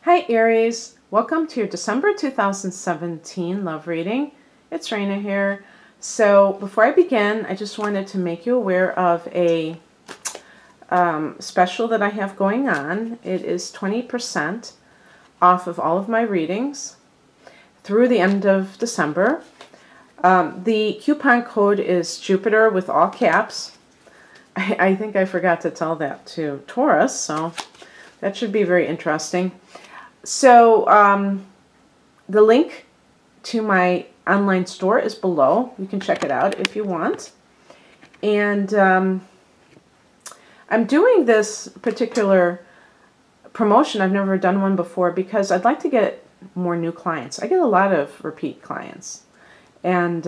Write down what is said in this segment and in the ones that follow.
Hi Aries, welcome to your December 2017 love reading. It's Raina here. So before I begin, I just wanted to make you aware of a special that I have going on. It is 20% off of all of my readings through the end of December. The coupon code is Jupiter with all caps. I think I forgot to tell that to Taurus, so that should be very interesting. So the link to my online store is below. You can check it out if you want. And I'm doing this particular promotion. I've never done one before because I'd like to get more new clients. I get a lot of repeat clients, and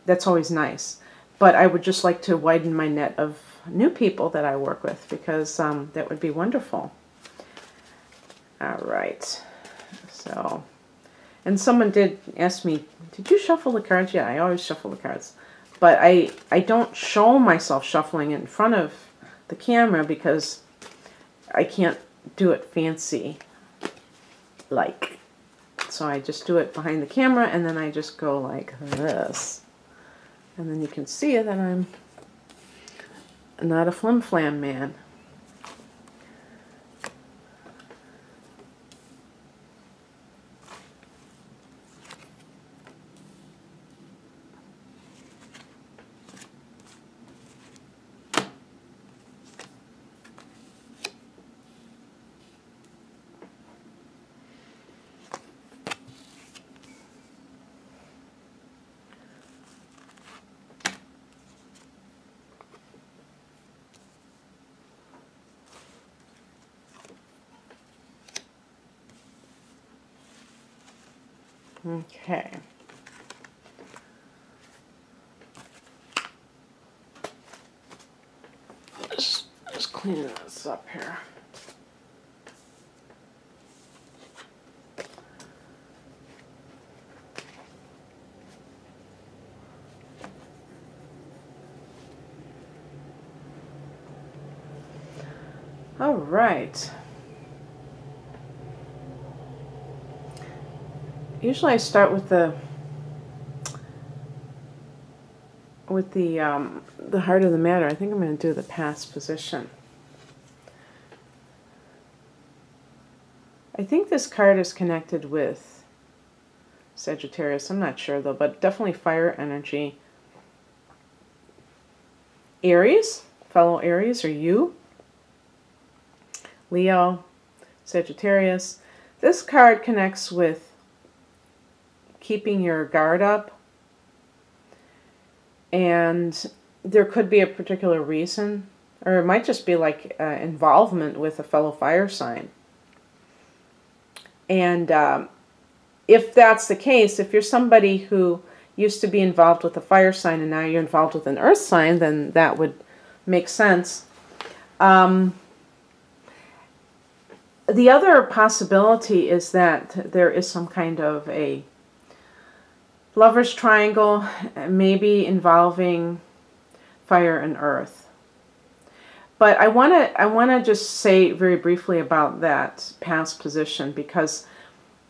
that's always nice. But I would just like to widen my net of new people that I work with because that would be wonderful. All right, so, and someone did ask me, did you shuffle the cards? Yeah, I always shuffle the cards. But I don't show myself shuffling in front of the camera because I can't do it fancy like. So I just do it behind the camera and then I just go like this. And then you can see that I'm not a flim-flam man. Okay. Just cleaning this up here. All right. Usually I start with the heart of the matter. I think I'm going to do the past position. I think this card is connected with Sagittarius. I'm not sure though, but definitely fire energy. Aries, fellow Aries, or you. Leo, Sagittarius. This card connects with keeping your guard up, and there could be a particular reason, or it might just be like involvement with a fellow fire sign. And if that's the case, if you're somebody who used to be involved with a fire sign and now you're involved with an earth sign, then that would make sense. The other possibility is that there is some kind of a lover's triangle, maybe involving fire and earth. But I want to just say very briefly about that past position, because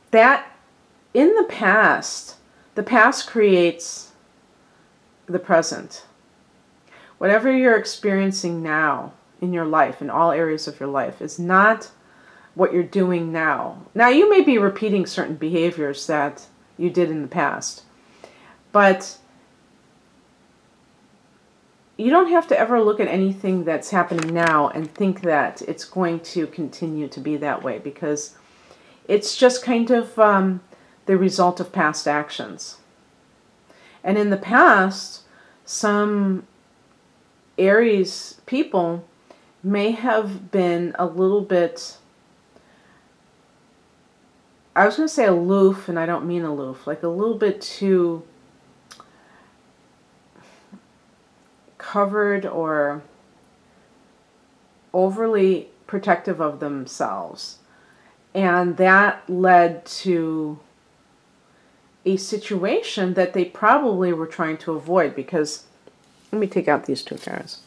that in the past creates the present. Whatever you're experiencing now in your life, in all areas of your life, is not what you're doing now. Now you may be repeating certain behaviors that you did in the past, but you don't have to ever look at anything that's happening now and think that it's going to continue to be that way, because it's just kind of the result of past actions. And in the past, some Aries people may have been a little bit, I was going to say aloof, and I don't mean aloof, like a little bit too covered or overly protective of themselves. And that led to a situation that they probably were trying to avoid, because let me take out these two cards.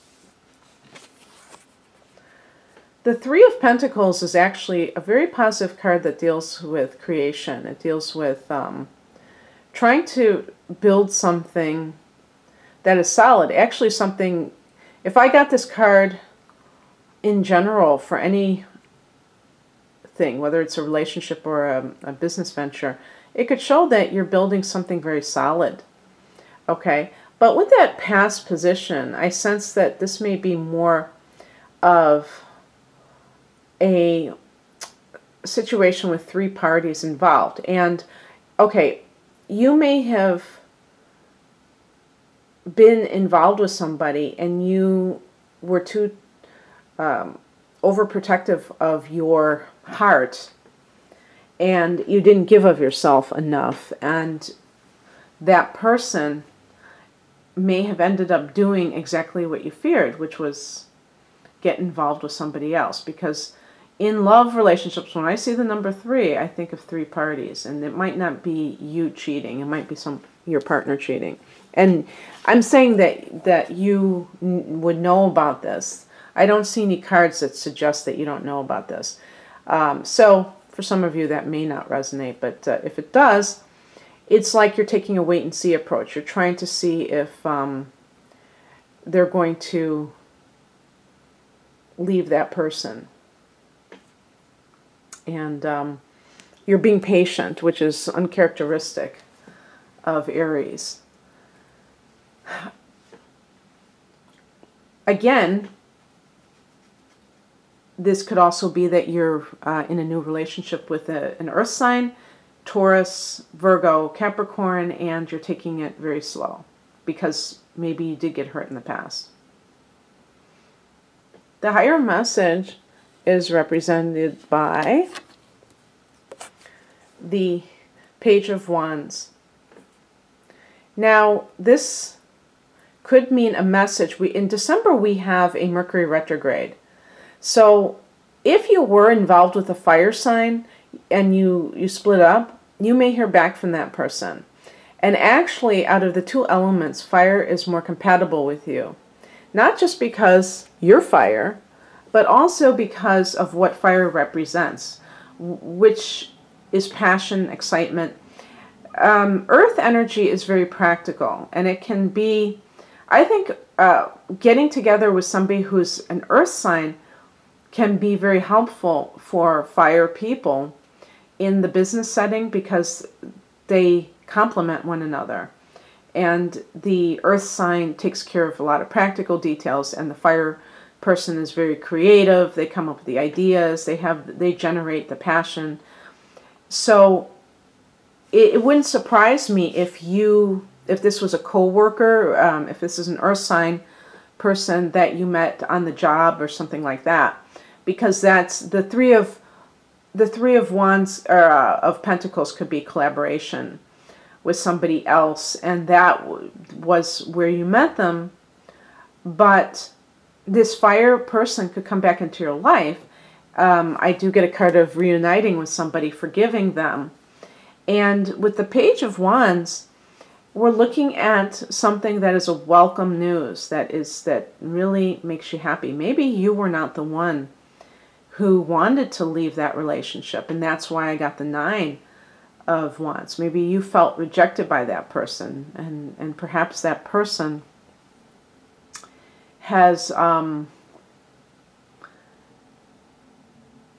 The Three of Pentacles is actually a very positive card that deals with creation. It deals with trying to build something that is solid. Actually something, if I got this card in general for any thing, whether it's a relationship or a business venture, it could show that you're building something very solid. Okay, but with that past position, I sense that this may be more of a situation with three parties involved. And okay, you may have been involved with somebody and you were too overprotective of your heart and you didn't give of yourself enough, and that person may have ended up doing exactly what you feared, which was get involved with somebody else. Because in love relationships, when I see the number 3, I think of three parties, and it might not be you cheating, it might be your partner cheating. And I'm saying that you would know about this. I don't see any cards that suggest that you don't know about this. So for some of you that may not resonate, but if it does, it's like you're taking a wait and see approach. You're trying to see if they're going to leave that person. And you're being patient, which is uncharacteristic of Aries. Again, this could also be that you're in a new relationship with an earth sign, Taurus, Virgo, Capricorn, and you're taking it very slow because maybe you did get hurt in the past. The higher message is represented by the Page of Wands. Now, this could mean a message. In December, we have a Mercury retrograde. So if you were involved with a fire sign and you split up, you may hear back from that person. And actually, out of the two elements, fire is more compatible with you. Not just because you're fire, but also because of what fire represents, which is passion, excitement. Earth energy is very practical, and it can be, I think, getting together with somebody who's an earth sign can be very helpful for fire people in the business setting because they complement one another. And the earth sign takes care of a lot of practical details, and the fire person is very creative. They come up with the ideas. They generate the passion. So it wouldn't surprise me if this was a co-worker, if this is an earth sign person that you met on the job or something like that, because that's the three of wands or of pentacles could be collaboration with somebody else, and that was where you met them. But this fire person could come back into your life. I do get a card of reuniting with somebody, forgiving them. And with the Page of Wands, we're looking at something that is a welcome news, that really makes you happy. Maybe you were not the one who wanted to leave that relationship, and that's why I got the 9 of Wands. Maybe you felt rejected by that person, and perhaps that person has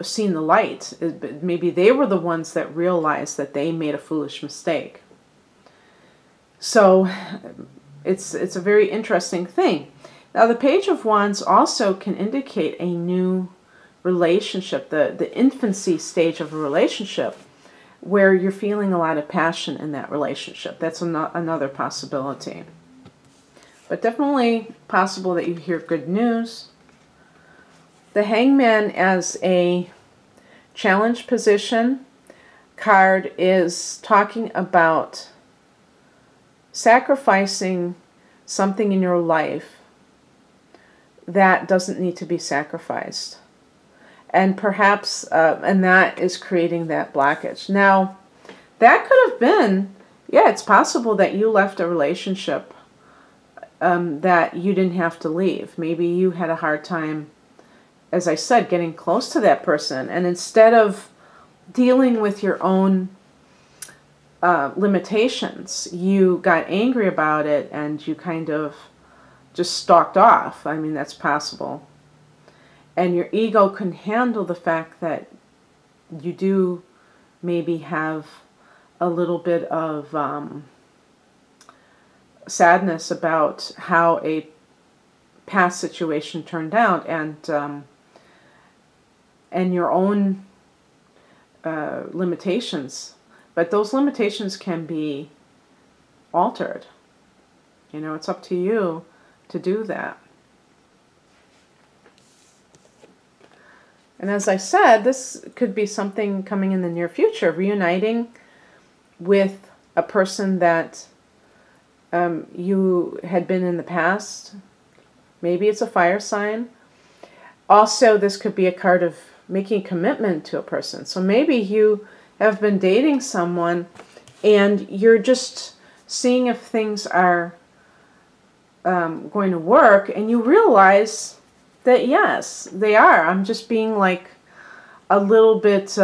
seen the light. Maybe they were the ones that realized that they made a foolish mistake. So it's a very interesting thing. Now the Page of Wands also can indicate a new relationship, the infancy stage of a relationship where you're feeling a lot of passion in that relationship. That's another possibility. But definitely possible that you hear good news. The Hangman as a challenge position card is talking about sacrificing something in your life that doesn't need to be sacrificed. And perhaps, and that is creating that blockage. Now, that could have been, yeah, it's possible that you left a relationship that you didn't have to leave. Maybe you had a hard time as I said, getting close to that person. And instead of dealing with your own limitations, you got angry about it and you kind of just stalked off. I mean, that's possible. And your ego can handle the fact that you do maybe have a little bit of sadness about how a past situation turned out, and your own limitations. But those limitations can be altered. You know, it's up to you to do that. And as I said, this could be something coming in the near future, reuniting with a person that you had been in the past. Maybe it's a fire sign. Also, this could be a card of making a commitment to a person. So maybe you have been dating someone and you're just seeing if things are going to work, and you realize that yes, they are. I'm just being like a little bit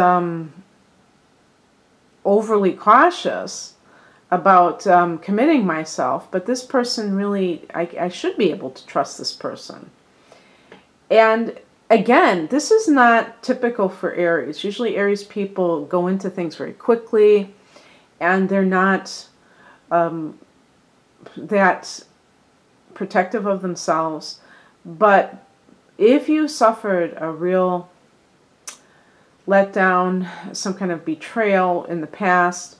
overly cautious about committing myself, but this person really, I should be able to trust this person. And again, this is not typical for Aries. Usually Aries people go into things very quickly, and they're not that protective of themselves. But if you suffered a real letdown, some kind of betrayal in the past,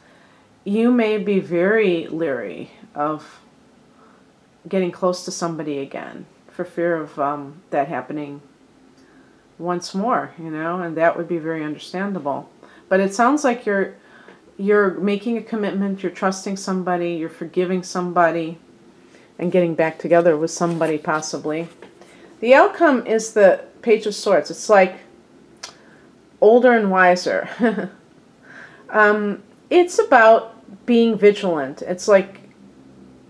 you may be very leery of getting close to somebody again for fear of that happening once more, you know, and that would be very understandable. But it sounds like you're making a commitment, you're trusting somebody, you're forgiving somebody, and getting back together with somebody possibly. The outcome is the Page of Swords. It's like older and wiser. It's about being vigilant. It's like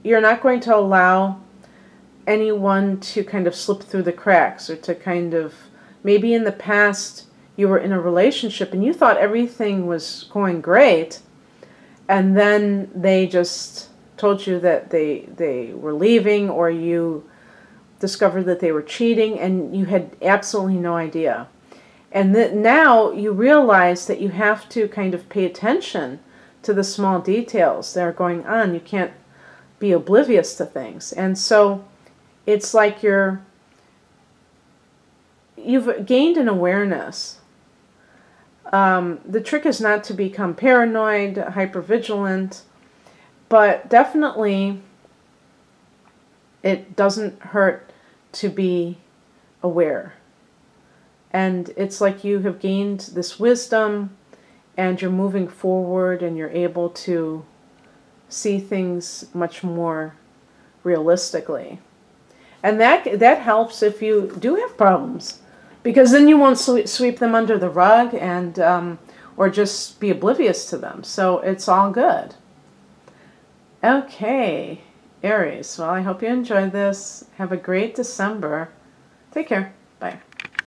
you're not going to allow anyone to kind of slip through the cracks, or to kind of, maybe in the past you were in a relationship and you thought everything was going great, and then they just told you that they were leaving, or you discovered that they were cheating and you had absolutely no idea. And that now you realize that you have to kind of pay attention to the small details that are going on. You can't be oblivious to things. And so it's like you've gained an awareness. The trick is not to become paranoid, hypervigilant, but definitely it doesn't hurt to be aware. And it's like you have gained this wisdom and you're moving forward and you're able to see things much more realistically. And that helps if you do have problems, because then you won't sweep them under the rug and or just be oblivious to them. So it's all good. Okay, Aries. Well, I hope you enjoyed this. Have a great December. Take care. Bye.